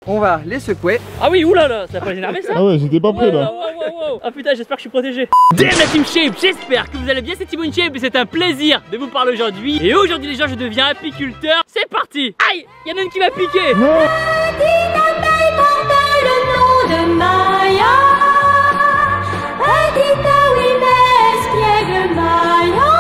On va les secouer. Ah oui, oulala, ça va pas les énerver ça? Ah ouais, j'étais pas prêt là. Wow. Ah putain, j'espère que je suis protégé. Damn la team Shape, j'espère que vous allez bien, c'est Thibaut Shape et c'est un plaisir de vous parler aujourd'hui. Et aujourd'hui les gens, je deviens apiculteur. C'est parti. Aïe, il y en a une qui m'a piqué. Non. Petite abeille porte le nom de Maya. Petite espiègle Maya.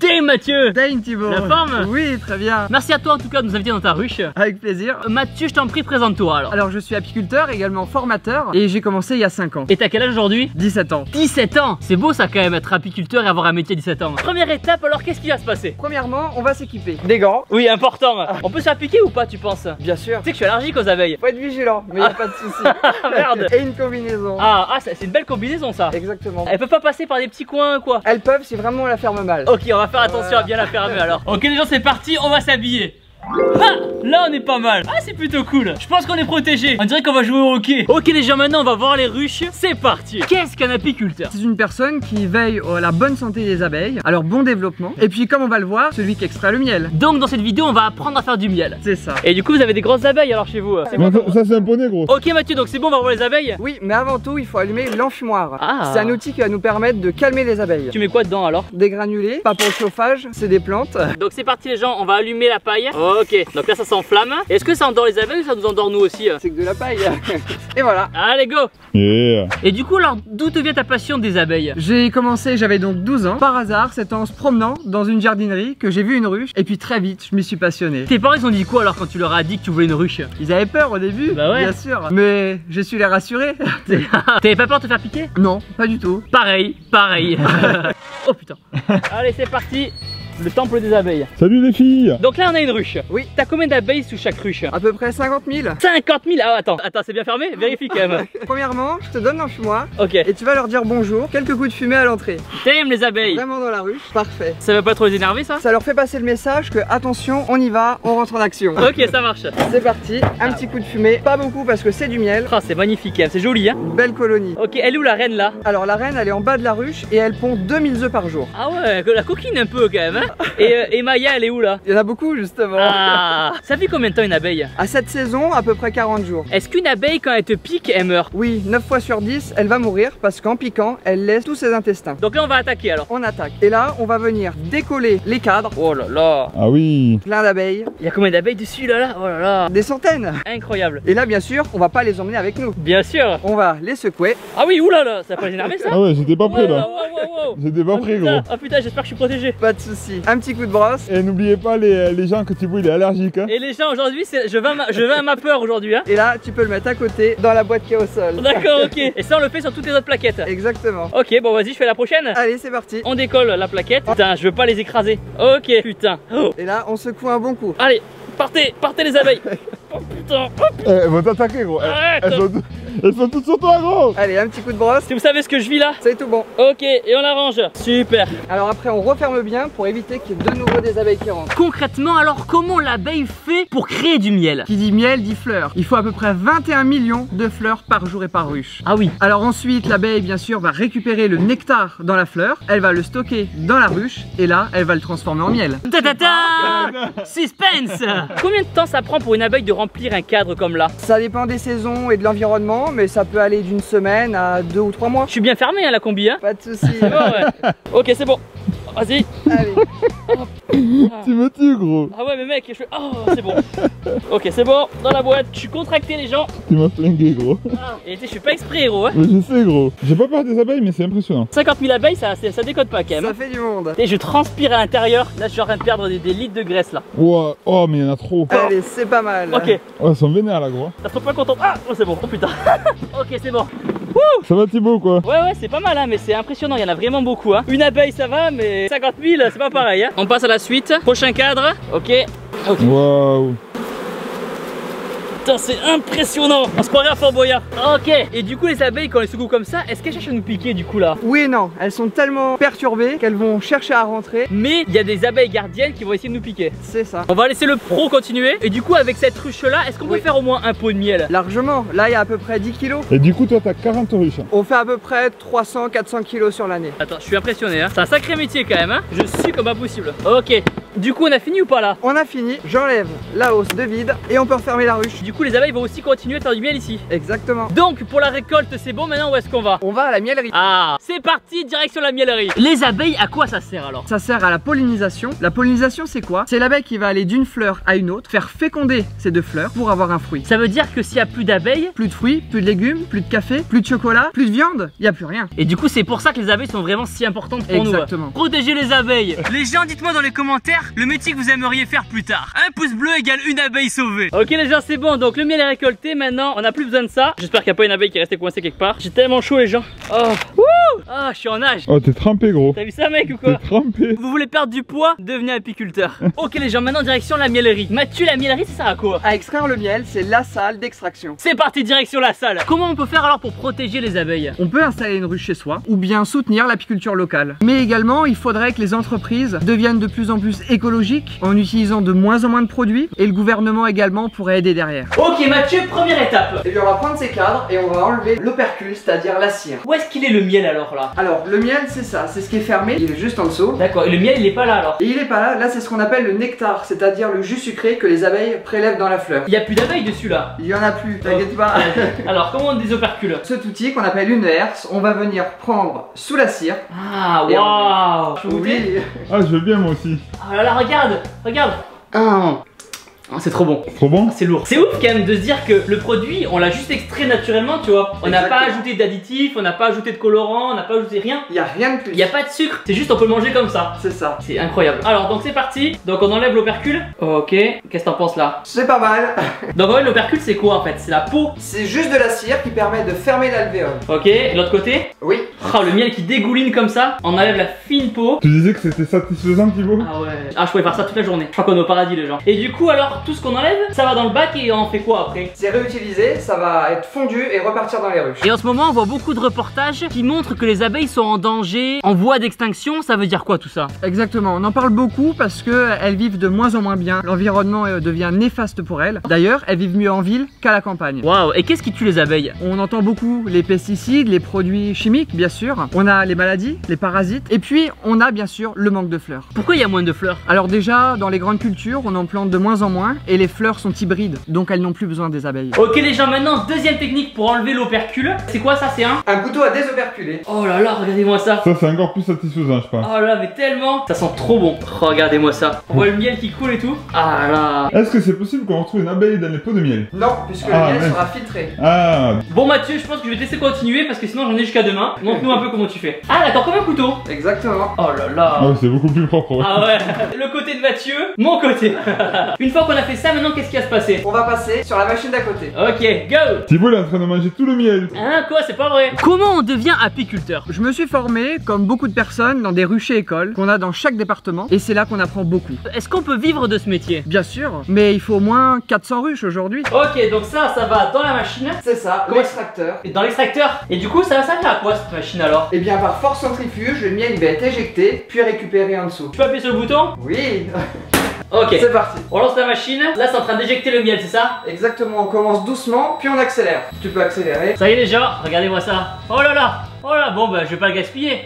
Damn Mathieu. Dane Thibaut. La forme? Oui, très bien. Merci à toi en tout cas de nous inviter dans ta ruche. Avec plaisir. Mathieu, je t'en prie, présente-toi alors. Alors je suis apiculteur, également formateur, et j'ai commencé il y a 5 ans. Et t'as quel âge aujourd'hui? 17 ans. 17 ans. C'est beau ça quand même, être apiculteur et avoir un métier à 17 ans. Première étape, alors qu'est-ce qui va se passer? Premièrement, on va s'équiper. Des gants. Oui, important. On peut se faire piquer ou pas, tu penses? Bien sûr. Tu sais que je suis allergique aux abeilles. Faut être vigilant, mais y a pas de souci. Merde. Et une combinaison. C'est une belle combinaison ça. Exactement. Elles peuvent pas passer par des petits coins quoi. Elles peuvent si vraiment on la ferme mal. Ok, on va faire attention à bien la fermer alors. Ok les gens, c'est parti, on va s'habiller. Ah, là on est pas mal. Ah, c'est plutôt cool. Je pense qu'on est protégé. On dirait qu'on va jouer au hockey. Ok les gens, maintenant on va voir les ruches. C'est parti. Qu'est-ce qu'un apiculteur? C'est une personne qui veille à la bonne santé des abeilles, à leur bon développement, et puis comme on va le voir, celui qui extrait le miel. Donc dans cette vidéo on va apprendre à faire du miel. C'est ça. Et du coup vous avez des grosses abeilles alors chez vous? Non, ça c'est un poney gros. Ok Mathieu, donc c'est bon, on va voir les abeilles. Oui, mais avant tout, il faut allumer l'enfumoir. Ah. C'est un outil qui va nous permettre de calmer les abeilles. Tu mets quoi dedans alors? Des granulés, pas pour le chauffage, c'est des plantes. Donc c'est parti les gens, on va allumer la paille. Ok, donc là ça s'enflamme. Est-ce que ça endort les abeilles ou ça nous endort nous aussi? C'est que de la paille. Et voilà. Allez go. Yeah. Et du coup alors d'où te vient ta passion des abeilles? J'ai commencé, j'avais donc 12 ans. Par hasard, c'est en se promenant dans une jardinerie que j'ai vu une ruche. Et puis très vite, je m'y suis passionné. Tes parents ils ont dit quoi alors quand tu leur as dit que tu voulais une ruche? Ils avaient peur au début, Bah ouais. bien sûr. Mais j'ai su les rassurer. T'avais pas peur de te faire piquer? Non, pas du tout. Pareil. Oh putain. Allez c'est parti. Le temple des abeilles. Salut les filles. Donc là on a une ruche. Oui. T'as combien d'abeilles sous chaque ruche? À peu près 50 000. 50 000. Ah attends, c'est bien fermé? Vérifie quand même. Premièrement, je te donne l'enfumoir. Ok. Et tu vas leur dire bonjour. Quelques coups de fumée à l'entrée. T'aimes les abeilles? Vraiment dans la ruche. Parfait. Ça va pas trop les énerver ça? Ça leur fait passer le message que attention, on y va, on rentre en action. Ok, ça marche. C'est parti, un petit coup de fumée, pas beaucoup parce que c'est du miel. Oh, c'est magnifique, c'est joli hein. Belle colonie. Ok, elle est où la reine là? Alors la reine, elle est en bas de la ruche et elle pond 2000 œufs par jour. Ah ouais, la coquine un peu quand même hein. Et Maya elle est où là? Il y en a beaucoup justement. Ah. Ça fait combien de temps une abeille? À cette saison, à peu près 40 jours. Est-ce qu'une abeille quand elle te pique, elle meurt? Oui, 9 fois sur 10, elle va mourir parce qu'en piquant, elle laisse tous ses intestins. Donc là on va attaquer alors. On attaque. Et là, on va venir décoller les cadres. Oh là là. Ah oui. Plein d'abeilles. Il y a combien d'abeilles dessus là? Oh là là. Des centaines. Incroyable. Et là, bien sûr, on va pas les emmener avec nous. Bien sûr. On va les secouer. Ah oui, oulala, ça va pas les énerver ça? Ah ouais, j'étais pas prêt là. Wow. J'étais pas prêt gros. Oh putain, j'espère que je suis protégé. Pas de soucis. Un petit coup de brosse. Et n'oubliez pas les gens que Thibaut il est allergique hein. Et les gens aujourd'hui, je vais à ma peur aujourd'hui hein. Et là, tu peux le mettre à côté dans la boîte qui est au sol. D'accord, ok. Et ça on le fait sur toutes les autres plaquettes. Exactement. Ok, bon vas-y, je fais la prochaine. Allez, c'est parti. On décolle la plaquette. Putain, je veux pas les écraser. Ok, putain. Oh. Et là, on secoue un bon coup. Allez, partez les abeilles. Oh putain. Elles vont t'attaquer gros. Arrête. Elles sont toutes sur toi gros. Allez, un petit coup de brosse. Si vous savez ce que je vis là? C'est tout bon. Ok, et on l'arrange. Super. Alors après, on referme bien pour éviter qu'il y ait de nouveau des abeilles qui rentrent. Concrètement, alors comment l'abeille fait pour créer du miel? Qui dit miel dit fleurs. Il faut à peu près 21 millions de fleurs par jour et par ruche. Ah oui. Alors ensuite, l'abeille bien sûr va récupérer le nectar dans la fleur. Elle va le stocker dans la ruche et là, elle va le transformer en miel. Suspense. Combien de temps ça prend pour une abeille de remplir un cadre comme là? Ça dépend des saisons et de l'environnement, mais ça peut aller d'une semaine à 2 ou 3 mois. Je suis bien fermé hein, la combi hein. Pas de soucis. C'est bon, ouais. Ok, c'est bon. Vas-y. Allez. Tu me tues gros. Ah ouais mais mec, je fais... Oh, c'est bon. Ok, c'est bon. Dans la boîte, je suis contracté les gens. Tu m'as flingué gros. Et tu sais, je suis pas exprès héros hein. Mais je sais gros. J'ai pas peur des abeilles mais c'est impressionnant. 50 000 abeilles, ça décode pas quand même. Ça fait du monde. Et je transpire à l'intérieur. Là, je suis en train de perdre des litres de graisse là. Wow. Oh mais il y en a trop. Allez, c'est pas mal. Ok. Oh elles sont vénères là gros. T'as trop pas content. Ah, oh, c'est bon. Oh putain. Ok, c'est bon. Ça va Thibaut quoi? Ouais, c'est pas mal hein, mais c'est impressionnant. Il y en a vraiment beaucoup hein. Une abeille, ça va, mais 50 000, c'est pas pareil hein. On passe à la suite. Prochain cadre. Ok. Waouh. Putain, c'est impressionnant. On se croirait à Fort Boyard. Ok. Et du coup, les abeilles, quand elles secouent comme ça, est-ce qu'elles cherchent à nous piquer du coup là? Oui et non, elles sont tellement perturbées qu'elles vont chercher à rentrer. Mais il y a des abeilles gardiennes qui vont essayer de nous piquer. C'est ça. On va laisser le pro continuer. Et du coup, avec cette ruche là, est-ce qu'on peut faire au moins un pot de miel? Largement. Là, il y a à peu près 10 kilos. Et du coup toi t'as 40 ruches. On fait à peu près 300-400 kilos sur l'année. Attends, je suis impressionné hein. C'est un sacré métier quand même hein. Je suis comme pas possible. Ok. Du coup on a fini ou pas là? On a fini, j'enlève la hausse de vide et on peut refermer la ruche. Du coup les abeilles vont aussi continuer à faire du miel ici. Exactement. Donc pour la récolte c'est bon, maintenant où est-ce qu'on va? On va à la miellerie. Ah, c'est parti, direction la miellerie. Les abeilles, à quoi ça sert alors? Ça sert à la pollinisation. La pollinisation c'est quoi? C'est l'abeille qui va aller d'une fleur à une autre, faire féconder ces deux fleurs pour avoir un fruit. Ça veut dire que s'il y a plus d'abeilles, Plus de fruits, plus de légumes, plus de café, plus de chocolat, plus de viande, il n'y a plus rien. et du coup c'est pour ça que les abeilles sont vraiment si importantes pour nous. Exactement. Protéger les abeilles. Les gens, dites-moi dans les commentaires le métier que vous aimeriez faire plus tard. Un pouce bleu égale une abeille sauvée. Ok les gens, c'est bon, donc le miel est récolté, maintenant on n'a plus besoin de ça. J'espère qu'il n'y a pas une abeille qui est restée coincée quelque part. J'ai tellement chaud les gens. Oh, wouh, ah, je suis en nage. Oh, t'es trempé, gros. T'as vu ça mec ou quoi? T'es trempé. Vous voulez perdre du poids? Devenez apiculteur. Ok les gens, maintenant direction la miellerie. Mathieu, la miellerie ça sert à quoi? À extraire le miel, c'est la salle d'extraction. C'est parti, direction la salle. Comment on peut faire alors pour protéger les abeilles? On peut installer une ruche chez soi ou bien soutenir l'apiculture locale. Mais également, il faudrait que les entreprises deviennent de plus en plus écologiques en utilisant de moins en moins de produits et le gouvernement également pourrait aider derrière. Ok Mathieu, première étape. Et bien on va prendre ces cadres et on va enlever l'opercule, c'est-à-dire la cire. Où est-ce qu'il est le miel alors là? Alors le miel c'est ça, c'est ce qui est fermé, il est juste en dessous. D'accord, et le miel il est pas là alors? Et il est pas là, là c'est ce qu'on appelle le nectar, c'est-à-dire le jus sucré que les abeilles prélèvent dans la fleur. Il y a plus d'abeilles dessus là. Il y en a plus, t'inquiète pas. Alors comment on désopercule? Cet outil qu'on appelle une herse, on va venir prendre sous la cire. Ah Et waouh. Je peux goûter? Oui. Ah, je veux bien, moi aussi. Oh là là, regarde, regarde. Ah. Oh, c'est trop bon. Trop bon. C'est lourd. C'est ouf quand même de se dire que le produit, on l'a juste extrait naturellement, tu vois. On n'a pas Exactement. ajouté d'additifs, on n'a pas ajouté de colorant, on n'a pas ajouté rien. Il y a rien de plus. Il n'y a pas de sucre, c'est juste on peut le manger comme ça. C'est ça. C'est incroyable. Alors donc c'est parti. Donc on enlève l'opercule. Ok. Qu'est-ce que t'en penses là? C'est pas mal. Donc en fait l'opercule c'est quoi en fait? C'est la peau. C'est juste de la cire qui permet de fermer l'alvéole. Ok. Et l'autre côté? Oui. Oh le miel qui dégouline comme ça. On enlève la fine peau. Tu disais que c'était satisfaisant, Thibaut? Ah ouais. Ah je pouvais faire ça toute la journée. Je crois qu'on est au paradis les gens. Et du coup alors tout ce qu'on enlève, ça va dans le bac et on fait quoi après? C'est réutilisé, ça va être fondu et repartir dans les ruches. Et en ce moment on voit beaucoup de reportages qui montrent que les abeilles sont en danger, en voie d'extinction. Ça veut dire quoi tout ça? Exactement, on en parle beaucoup parce que elles vivent de moins en moins bien. L'environnement devient néfaste pour elles. D'ailleurs, elles vivent mieux en ville qu'à la campagne. Waouh. Et qu'est-ce qui tue les abeilles? On entend beaucoup les pesticides, les produits chimiques bien sûr. On a les maladies, les parasites et puis on a bien sûr le manque de fleurs. Pourquoi il y a moins de fleurs? Alors déjà, dans les grandes cultures, on en plante de moins en moins et les fleurs sont hybrides, donc elles n'ont plus besoin des abeilles. Ok les gens, maintenant deuxième technique pour enlever l'opercule. C'est quoi ça? C'est Un couteau à désoperculer. Oh là là, regardez-moi ça. Ça, c'est encore plus satisfaisant, je pense. Oh là mais tellement. Ça sent trop bon. Oh, regardez-moi ça. On voit le miel qui coule et tout. Ah là. Est-ce que c'est possible qu'on retrouve une abeille dans les pots de miel? Non, puisque Ah, le miel ouais. sera filtré. Ah, Bon Mathieu, je pense que je vais te laisser continuer parce que sinon j'en ai jusqu'à demain. Montre-nous un peu comment tu fais. Ah d'accord, comme un couteau. Exactement. Oh là là. ah ouais, c'est beaucoup plus propre. Ouais. Ah ouais. Le côté de Mathieu, mon côté. Une fois qu'on a fait ça, maintenant qu'est-ce qui va se passer? On va passer sur la machine d'à côté. Ok, go. Thibaut, il est en train de manger tout le miel. Hein, quoi? C'est pas vrai. Comment on devient apiculteur? Je me suis formé, comme beaucoup de personnes, dans des ruchers écoles qu'on a dans chaque département et c'est là qu'on apprend beaucoup. Est-ce qu'on peut vivre de ce métier? Bien sûr, mais il faut au moins 400 ruches aujourd'hui. Ok, donc ça va dans la machine. C'est ça, Comment- l'extracteur. Et dans l'extracteur. Et du coup, ça va servir à quoi cette machine alors? Et bien par force centrifuge, le miel il va être éjecté puis récupéré en dessous. Tu peux appuyer sur le bouton? Oui. Ok. C'est parti. On lance la machine. Là, c'est en train d'éjecter le miel, c'est ça? Exactement, on commence doucement puis on accélère. Tu peux accélérer. Ça y est les gens, regardez-moi ça. Oh là là. Oh là, bon bah je vais pas le gaspiller.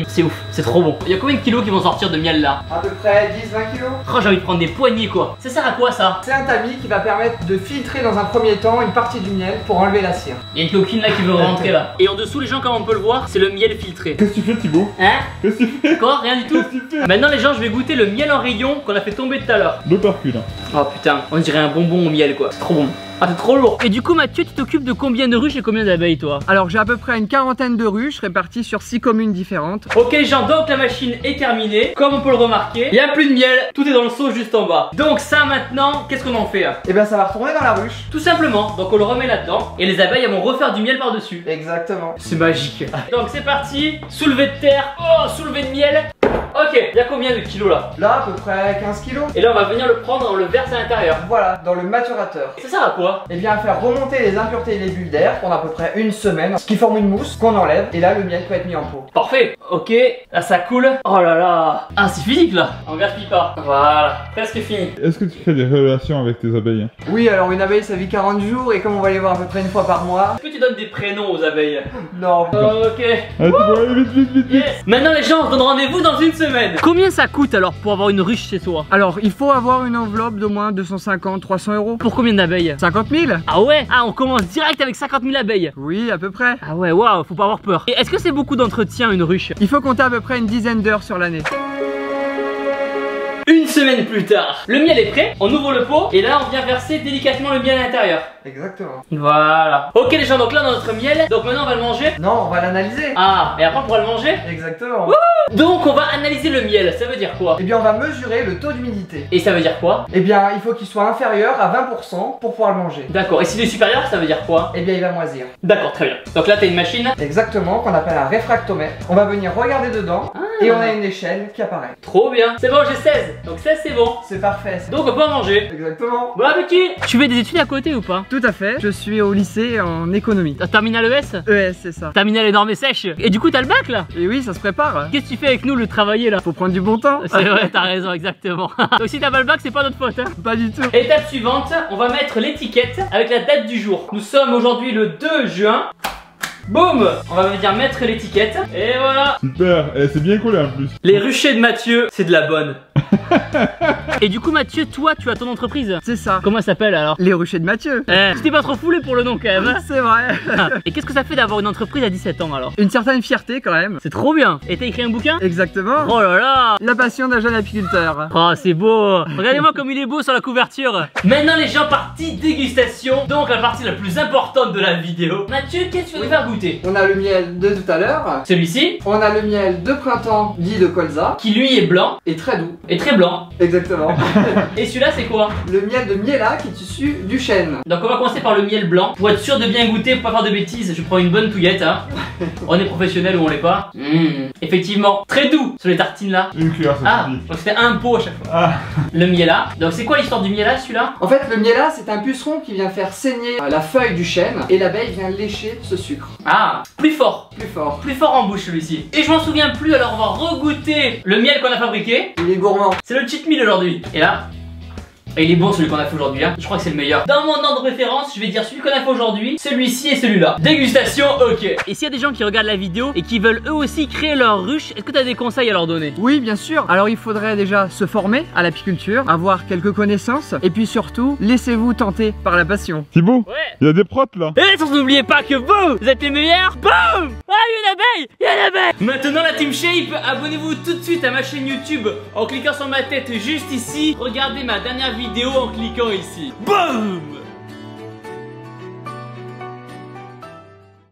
C'est ouf, c'est trop bon. Il y a combien de kilos qui vont sortir de miel là? À peu près 10-20 kilos. Oh, j'ai envie de prendre des poignées quoi. Ça sert à quoi ça? C'est un tamis qui va permettre de filtrer dans un premier temps une partie du miel pour enlever la cire. Il y a une coquine là qui veut rentrer là. Et en dessous les gens, comme on peut le voir, c'est le miel filtré. Qu'est-ce que tu fais, Thibaut? Hein? Qu'est-ce que tu fais? Quoi? Rien du tout? Qu'est-ce que tu fais? Maintenant les gens, je vais goûter le miel en rayon qu'on a fait tomber tout à l'heure. L'opercule. Oh putain, on dirait un bonbon au miel quoi. C'est trop bon. Ah, c'est trop lourd. Et du coup Mathieu, tu t'occupes de combien de ruches et combien d'abeilles toi? Alors j'ai à peu près une quarantaine de ruches réparties sur 6 communes différentes. Ok les gens, donc la machine est terminée. Comme on peut le remarquer, il n'y a plus de miel, tout est dans le seau juste en bas. Donc ça maintenant, qu'est-ce qu'on en fait hein? Et bien ça va retourner dans la ruche. Tout simplement, donc on le remet là-dedans et les abeilles elles vont refaire du miel par-dessus. Exactement. C'est magique. Donc c'est parti, soulevé de terre, oh soulevé de miel. Ok, il y a combien de kilos là? Là à peu près 15 kilos. Et là on va venir le prendre, on le verse à l'intérieur. Voilà, dans le maturateur. Ça sert à quoi? Et bien à faire remonter les impuretés et les bulles d'air pendant à peu près une semaine, ce qui forme une mousse qu'on enlève et là le miel peut être mis en pot. Parfait. Ok, là ça coule. Oh là là. Ah c'est physique là. On gaspille pas. Voilà, presque fini. Est-ce que tu fais des relations avec tes abeilles? Oui, alors une abeille ça vit 40 jours et comme on va les voir à peu près une fois par mois. Est-ce que tu donnes des prénoms aux abeilles? Non. Ok. Allez, Thibaut, allez, vite, vite, vite, vite. Yes. Maintenant les gens, on se donne rendez-vous dans une semaine. semaine. Combien ça coûte alors pour avoir une ruche chez toi? Alors, il faut avoir une enveloppe d'au moins 250-300 euros. Pour combien d'abeilles? 50 000? Ah ouais? Ah, on commence direct avec 50 000 abeilles. Oui, à peu près. Ah ouais, waouh, faut pas avoir peur. Et est-ce que c'est beaucoup d'entretien une ruche? Il faut compter à peu près une dizaine d'heures sur l'année. Une semaine plus tard, le miel est prêt, on ouvre le pot et là on vient verser délicatement le miel à l'intérieur. Exactement. Voilà. Ok les gens, donc là on a notre miel, donc maintenant on va le manger. Non, on va l'analyser. Ah, et après on pourra le manger. Exactement. Wouhou. Donc on va analyser le miel, ça veut dire quoi? Eh bien, on va mesurer le taux d'humidité. Et ça veut dire quoi? Eh bien, il faut qu'il soit inférieur à 20% pour pouvoir le manger. D'accord, et s'il est supérieur, ça veut dire quoi? Eh bien, il va moisir. D'accord, très bien. Donc là t'as une machine. Exactement, qu'on appelle un réfractomètre. On va venir regarder dedans et on a une échelle qui apparaît. Trop bien. C'est bon, j'ai 16. Donc 16 c'est bon. C'est parfait. Donc on peut en manger. Exactement. Bon appétit. Tu fais des études à côté ou pas? Tout à fait. Je suis au lycée en économie. T'as terminal ES? ES, c'est ça. Terminal énorme et sèche. Et du coup t'as le bac là? Et oui, ça se prépare. Qu'est-ce que tu fais avec nous le travailler là? Faut prendre du bon temps. C'est vrai, t'as raison, exactement. Donc si t'as pas le bac, c'est pas notre faute hein. Pas du tout. Étape suivante, on va mettre l'étiquette avec la date du jour. Nous sommes aujourd'hui le 2 juin. Boum! On va venir mettre l'étiquette. Et voilà. Super, et c'est bien collé en plus. Les ruchers de Mathieu, c'est de la bonne. Et du coup Mathieu, toi tu as ton entreprise. C'est ça. Comment elle s'appelle alors? Les ruchers de Mathieu. Tu t'es pas trop foulé pour le nom quand même hein. C'est vrai. Et qu'est-ce que ça fait d'avoir une entreprise à 17 ans alors? Une certaine fierté quand même. C'est trop bien. Et t'as écrit un bouquin? Exactement. Oh là là. La passion d'un jeune apiculteur. Oh c'est beau. Regardez-moi comme il est beau sur la couverture. Maintenant les gens, partie dégustation. Donc la partie la plus importante de la vidéo. Mathieu, qu'est-ce que tu vas nous faire goûter? On a le miel de tout à l'heure. Celui-ci, On a le miel de printemps dit de colza. qui lui est blanc Et très doux. et très blanc. Exactement. Et celui-là c'est quoi? Le miel de miela qui est issu du chêne. Donc on va commencer par le miel blanc. Pour être sûr de bien goûter, pour pas faire de bêtises, je prends une bonne touillette hein. On est professionnel ou on l'est pas. Effectivement, très doux sur les tartines là. Une cuillère, ça Ah, suffit. donc c'était un pot à chaque fois. Ah, Le miela. Donc c'est quoi l'histoire du miela celui-là? En fait, le miela, c'est un puceron qui vient faire saigner la feuille du chêne et l'abeille vient lécher ce sucre. Ah, plus fort. Plus fort. Plus fort en bouche celui-ci. Et je m'en souviens plus, alors on va regoûter le miel qu'on a fabriqué. Il est gourmand. C'est le cheat meal aujourd'hui. Et là, et il est bon celui qu'on a fait aujourd'hui hein. Je crois que c'est le meilleur. Dans mon ordre de référence, je vais dire celui qu'on a fait aujourd'hui, celui-ci et celui-là. Dégustation, ok. Et s'il y a des gens qui regardent la vidéo et qui veulent eux aussi créer leur ruche, est-ce que tu as des conseils à leur donner? Oui, bien sûr. Alors, il faudrait déjà se former à l'apiculture, avoir quelques connaissances et puis surtout, laissez-vous tenter par la passion. Thibaut, Ouais. il y a des protes là. Et sans n'oubliez pas que vous êtes les meilleurs. Boum! Ah, il y a une abeille! Il y a une abeille! Maintenant la Team Shape, abonnez-vous tout de suite à ma chaîne YouTube en cliquant sur ma tête juste ici. Regardez ma dernière vidéo en cliquant ici. Boum!